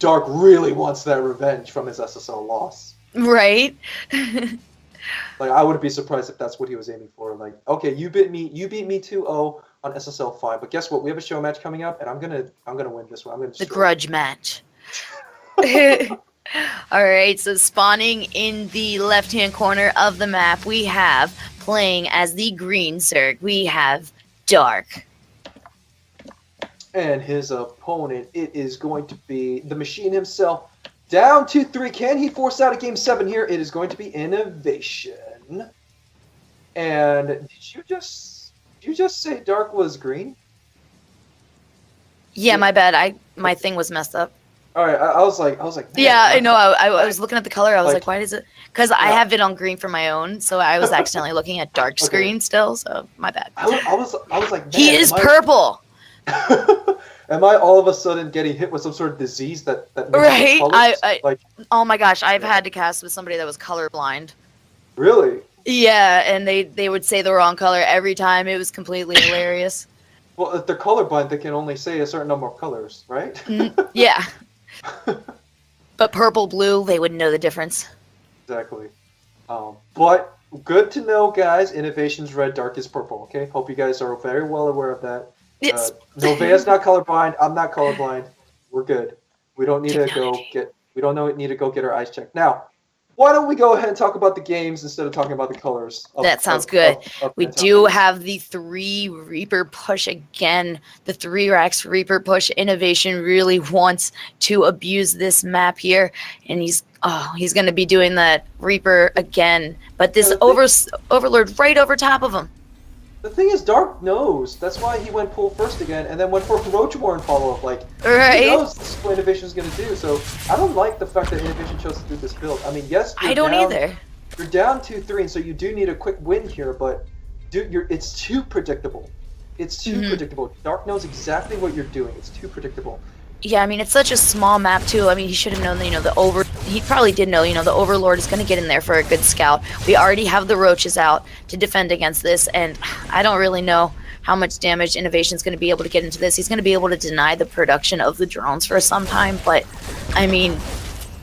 Dark really wants that revenge from his SSL loss. Right? Like, I wouldn't be surprised if that's what he was aiming for. Like, okay, you beat me 2-0 on SSL, fine. But guess what? We have a show match coming up, and I'm gonna win this one. I'm gonna The destroy grudge match. Alright, so spawning in the left-hand corner of the map, we have, playing as the green Zerg, we have Dark. And his opponent, it is going to be the Machine himself. Down 2-3. Can he force out a game 7 here? It is going to be INnoVation. And did you just say Dark was green? Yeah, my bad. My thing was messed up. All right, I was like, yeah, I know. I was looking at the color. I was like, why does it? Because I Yeah. have it on green for my own, so I was accidentally looking at dark screen still. So my bad. I was like, man, He is purple. Am I all of a sudden getting hit with some sort of disease that makes Right? colors? Like, oh my gosh, I've had to cast with somebody that was colorblind. really? Yeah, and they would say the wrong color every time. It was completely hilarious. Well, if they're colorblind, they can only say a certain number of colors, right? Yeah. But purple, blue, they wouldn't know the difference. Exactly. But good to know, guys. INnoVation's red, Dark is purple. Okay, hope you guys are very well aware of that. Yes. Novea's not colorblind. I'm not colorblind. We're good. We don't need to go get. We don't need to go get our eyes checked now. Why don't we go ahead and talk about the games instead of talking about the colors? That sounds good. We do have the 3 Reaper push again. The 3 racks Reaper push. INnoVation really wants to abuse this map here, and he's going to be doing that Reaper again. But this Overlord right over top of him. The thing is, Dark knows. That's why he went pull first again, and then went for Roachborn follow-up. Like, right. He knows this is what INnoVation's going to do, so I don't like the fact that INnoVation chose to do this build. I mean, yes, I don't either. You're down 2-3, and so you do need a quick win here, but it's too predictable. It's too predictable. Dark knows exactly what you're doing. It's too predictable. Yeah, I mean, it's such a small map, too. I mean, he should have known that, he probably did know, the Overlord is going to get in there for a good scout. We already have the Roaches out to defend against this, and I don't really know how much damage INnoVation's going to be able to get into this. He's going to be able to deny the production of the drones for some time, but, I mean,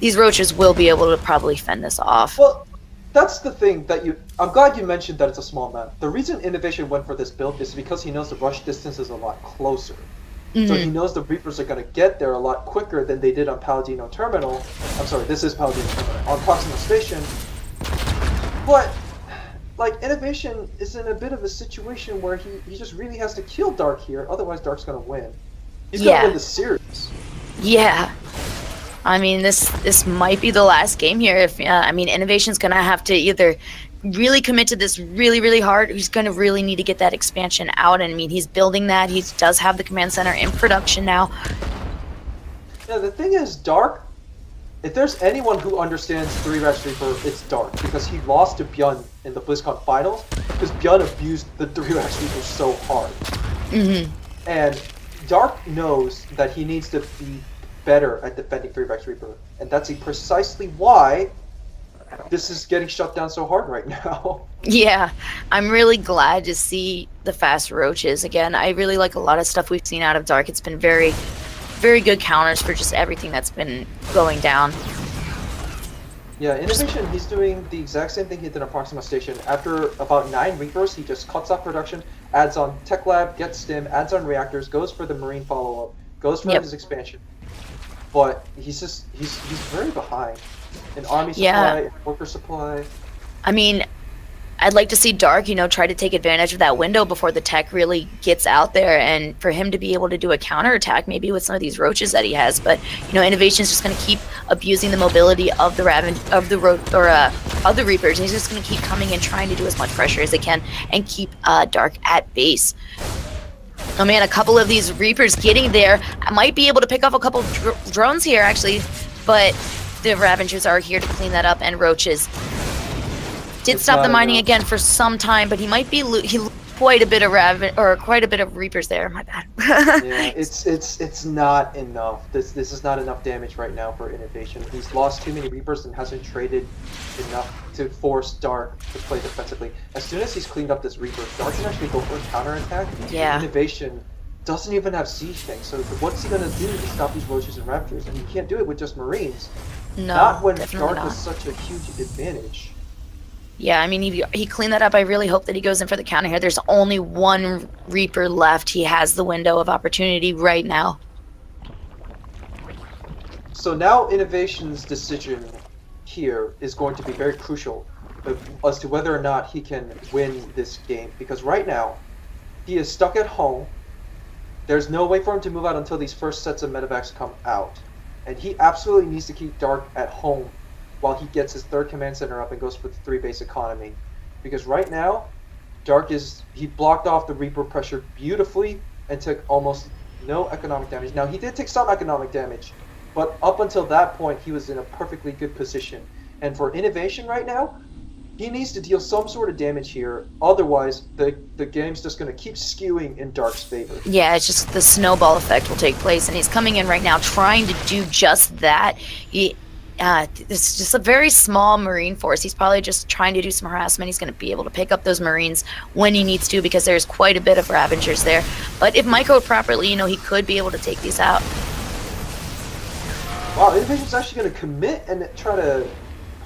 these Roaches will be able to probably fend this off. Well, that's the thing that I'm glad you mentioned that it's a small map. The reason INnoVation went for this build is because he knows the rush distance is a lot closer. So he knows the Reapers are going to get there a lot quicker than they did on Paladino Terminal. I'm sorry, this is Paladino Terminal. On Proxima Station. But, like, INnoVation is in a bit of a situation where he just really has to kill Dark here, otherwise Dark's going to win. He's going to win the series. Yeah. I mean, this might be the last game here. I mean, INnoVation's going to have to either really commit to this really, really hard. He's going to really need to get that expansion out. And I mean, he's building that. He does have the command center in production now. Yeah, the thing is, Dark, if there's anyone who understands 3-Rash Reaper, it's Dark. Because he lost to Bjorn in the BlizzCon finals, because Bjorn abused the 3-Rash Reaper so hard. And Dark knows that he needs to be better at defending 3-Rash Reaper. And that's precisely why this is getting shut down so hard right now. Yeah, I'm really glad to see the fast Roaches again. I really like a lot of stuff we've seen out of Dark. It's been very, very good counters for just everything that's been going down. Yeah, INnoVation, he's doing the exact same thing he did on Proxima Station. After about 9 Reapers, he just cuts off production, adds on Tech Lab, gets Stim, adds on Reactors, goes for the Marine follow-up, goes for his expansion. But he's very behind. An army supply, an worker supply. I mean, I'd like to see Dark, try to take advantage of that window before the tech really gets out there, and for him to be able to do a counterattack, maybe with some of these Roaches that he has. But INnoVation's just going to keep abusing the mobility of the of the Reapers. And he's just going to keep coming and trying to do as much pressure as they can and keep Dark at base. Oh man, a couple of these Reapers getting there. I might be able to pick off a couple drones here, actually, but the Ravagers are here to clean that up, and Roaches did stop the mining again for some time, but he might be quite a bit of Reapers there. My bad. Yeah, it's not enough. This is not enough damage right now for INnoVation. He's lost too many Reapers and hasn't traded enough to force Dark to play defensively. As soon as he's cleaned up this Reaper, Dark can actually go for a counterattack. Yeah. INnoVation doesn't even have siege tanks, so what's he gonna do to stop these roaches and ravagers? And he can't do it with just marines. No, not when definitely Dark not. is such a huge advantage. Yeah, I mean, he cleaned that up. I really hope that he goes in for the counter here. There's only one Reaper left. He has the window of opportunity right now. So now INnoVation's decision here is going to be very crucial as to whether or not he can win this game, because right now he is stuck at home. There's no way for him to move out until these first sets of medevacs come out, and he absolutely needs to keep Dark at home while he gets his third command center up and goes for the 3-base economy, because right now Dark he blocked off the Reaper pressure beautifully and took almost no economic damage. Now he did take some economic damage, but up until that point he was in a perfectly good position. And for INnoVation right now, he needs to deal some sort of damage here, otherwise the game's just going to keep skewing in Dark's favor. Yeah, it's just the snowball effect will take place, and he's coming in right now trying to do just that. It's just a very small marine force. He's probably just trying to do some harassment. He's going to be able to pick up those marines when he needs to, because there's quite a bit of ravagers there. But if microed properly, he could be able to take these out. Wow, INnoVation's actually going to commit and try to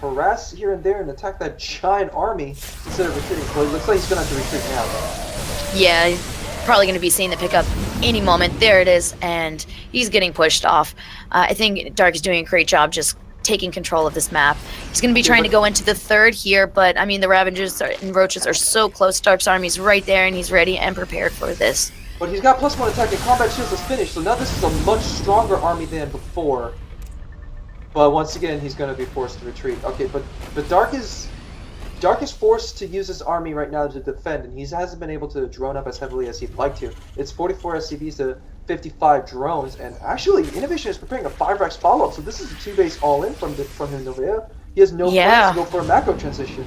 harass here and there and attack that giant army instead of retreating. Well, it looks like he's going to have to retreat now. Yeah, he's probably going to be seeing the pickup any moment. There it is, and he's getting pushed off. I think Dark is doing a great job just taking control of this map. He's going to be trying to go into the third here, but I mean the Ravagers and Roaches are so close. Dark's army's right there, and he's ready and prepared for this. But he's got +1 attack and combat shields is finished, so now this is a much stronger army than before. But once again, he's going to be forced to retreat. Okay, but Dark is forced to use his army right now to defend, and he hasn't been able to drone up as heavily as he'd like to. It's 44 SCVs to 55 drones, and actually INnoVation is preparing a 5-Rex follow-up, so this is a 2-base all-in from him, Novea. He has no plans to go for a macro transition.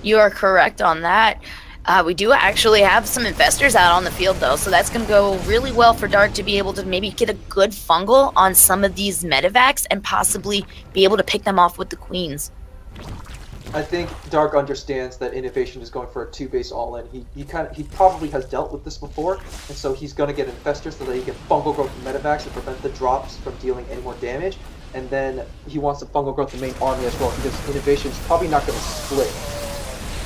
You are correct on that. We do actually have some infestors out on the field, though, so that's going to go really well for Dark to be able to maybe get a good fungal on some of these medevacs and possibly be able to pick them off with the queens. I think Dark understands that INnoVation is going for a 2-base all-in. He probably has dealt with this before, and so he's going to get infestors so that he can fungal growth the medevacs and prevent the drops from dealing any more damage. And then he wants to fungal growth the main army as well, because INnoVation is probably not going to split.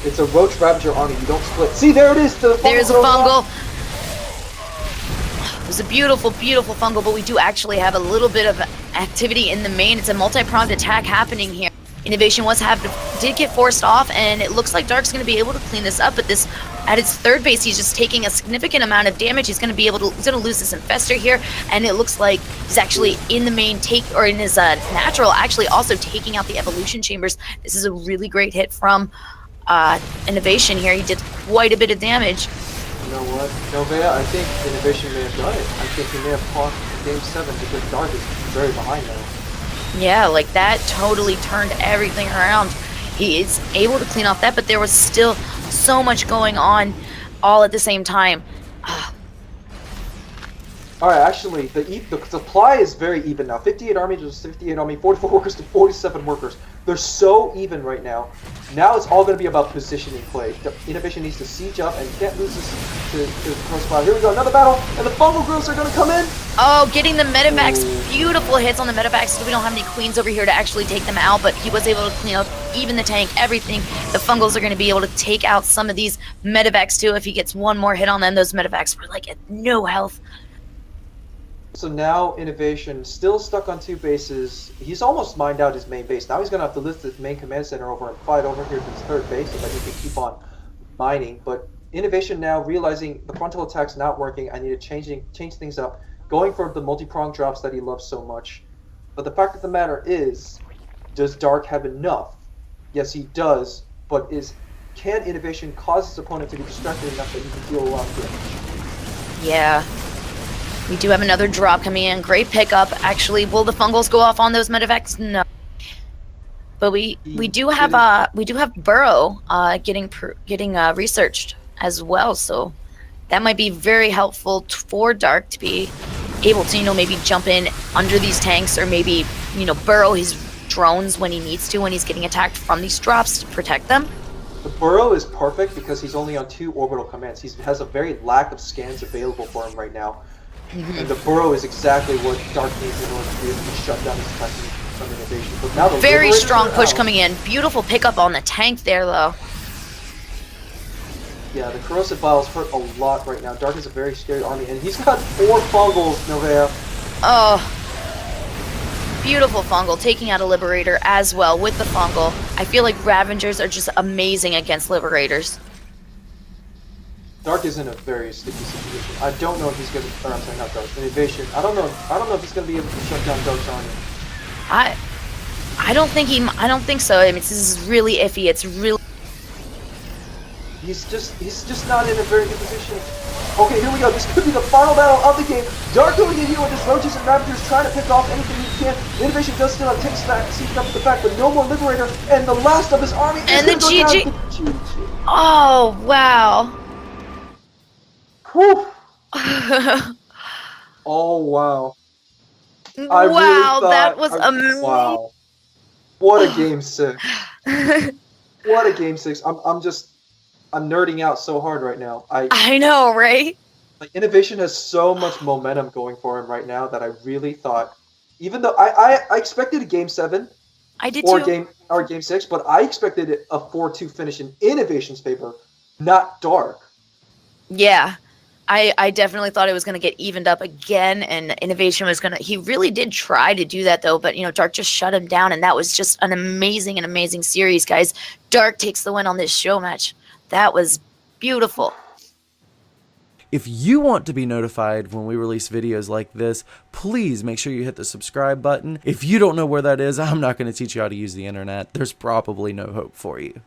It's a Roach Ravager army. You don't split. See, there it is. There's a fungal. It was a beautiful, beautiful fungal, but we do actually have a little bit of activity in the main. It's a multi-pronged attack happening here. INnoVation did get forced off, and it looks like Dark's going to be able to clean this up. But this, at its third base, he's just taking a significant amount of damage. He's going to lose this infestor here, and it looks like he's actually in the main in his natural, actually also taking out the evolution chambers. This is a really great hit from INnoVation here. He did quite a bit of damage. You know what, Novea? I think INnoVation may have done it. I think he may have lost Game 7 because Dark is very behind now. Yeah, like that totally turned everything around. He is able to clean off that, but there was still so much going on all at the same time. Alright, actually, the supply is very even now. 58 army to 58 army, 44 workers to 47 workers. They're so even right now. Now it's all going to be about positioning play. INnoVation needs to siege up and can't lose this to close fire. Here we go, another battle, and the fungal growths are going to come in. Oh, getting the medevacs. Beautiful hits on the medevacs. So we don't have any queens over here to actually take them out, but he was able to clean up even the tank, everything. The fungals are going to be able to take out some of these medevacs too. If he gets one more hit on them, those medevacs were like at no health. So now INnoVation still stuck on 2 bases. He's almost mined out his main base. Now he's going to have to lift his main command center over and fight over here to his third base so that he can keep on mining. But INnoVation now realizing the frontal attack's not working. I need to change things up, going for the multi-prong drops that he loves so much. But the fact of the matter is, does Dark have enough? Yes, he does. But can INnoVation cause his opponent to be distracted enough that he can deal a lot of damage? Yeah. We do have another drop coming in. Great pickup. Actually, will the fungals go off on those medevacs? No. But we do have Burrow getting researched as well. So that might be very helpful for Dark to be able to maybe jump in under these tanks, or maybe burrow his drones when he needs to, when he's getting attacked from these drops, to protect them. The burrow is perfect because he's only on 2 orbital commands. He has a very lack of scans available for him right now. And the burrow is exactly what Dark needs in order to be able to shut down his attack from INnoVation. But now the Very Liberators strong are push out. coming in. Beautiful pickup on the tank there, though. Yeah, the Corrosive Vials hurt a lot right now. Dark is a very scary army, and he's got 4 fungals, Novea. Oh, beautiful fungal, taking out a Liberator as well with the fungal. I feel like Ravagers are just amazing against Liberators. Dark is in a very sticky situation. I don't know if he's gonna, or I'm sorry, not Dark, INnoVation. I don't know if he's gonna be able to shut down Dark's army. I don't think so. I mean, this is really iffy. It's really. He's just not in a very good position. Okay, here we go. This could be the final battle of the game. Dark going in here with his roaches and Ravagers trying to pick off anything he can. INnoVation does still have ticks back, seized up at the back, but no more Liberator, and the last of his army And is the gonna go GG. down to GG. Oh wow. Whew. Oh wow. I really Wow, thought, that was amazing. wow. What a game 6. What a game 6. I'm nerding out so hard right now. I know, right? Like INnoVation has so much momentum going for him right now that I really thought, even though I expected a game 7 I did or too. game 6, but I expected a 4-2 finish in INnoVation's favor, not Dark. Yeah. I definitely thought it was going to get evened up again, and INnoVation was going to. He really did try to do that, though, but, Dark just shut him down, and that was just an amazing series, guys. Dark takes the win on this show match. That was beautiful. If you want to be notified when we release videos like this, please make sure you hit the subscribe button. If you don't know where that is, I'm not going to teach you how to use the internet. There's probably no hope for you.